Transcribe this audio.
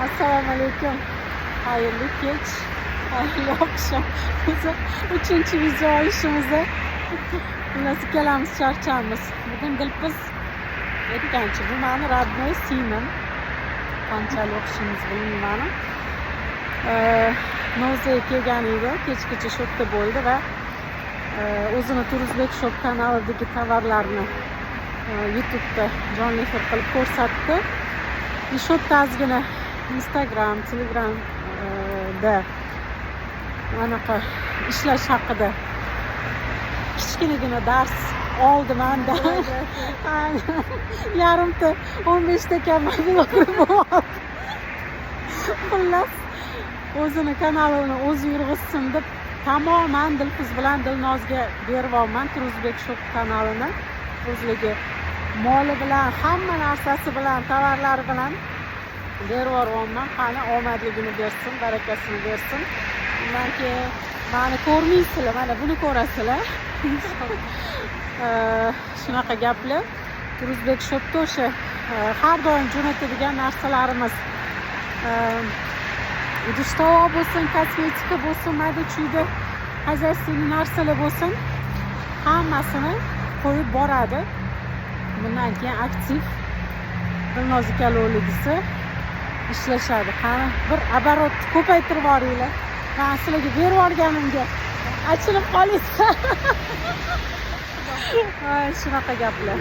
Assalomu alaykum. Xayrli kech, xayrli oqshom. O'zi 3-chi video olishimizda xullas ikkalamiz charchamiz. Bugun Dilpiz aytgancha, bu meni родной singlim. Qanchalik o'qishimiz bilmayman. Mavzuga kelgan edi, kechgacha shopda bo'ldi va o'zini Turuzbek shop kanalidagi tovarlarni YouTube'da jonli efir qilib ko'rsatdi. Shopda ozgina Instagram, Telegram da anaqa ishlash haqida kichkinagina dars oldim mendan. Yarimta 15 ta kabi bloger bo'ldi. Xullas o'zini kanalini o'zi yurg'izsin deb tamoman Dilpiz bilan Dilnozga beryapman Turuzbek shop kanalini. O'zligi moli bilan, hamma narsasi bilan, tovarlari bilan beryapman. Qani omadligini bersin, barakasini bersin. Undan keyin meni ko'rmaysizlar, mana buni ko'rasizlar. Shunaqa gaplar. Turuzbek shopda o'sha har doim jo'natadigan narsalarimiz, idish tovoq bo'lsin, kosmetika bo'lsin, mayda-chuyda xozyaйственный narsalar bo'lsin, hammasini qo'yib boradi. Bundan keyin aktiv Dilnoz ikaloligisi ishlashadi. Qani bir оборот ko'paytirib yuboringlar. Men sizlarga berib yuborganimga achinib qolinglar. Shunaqa gaplar.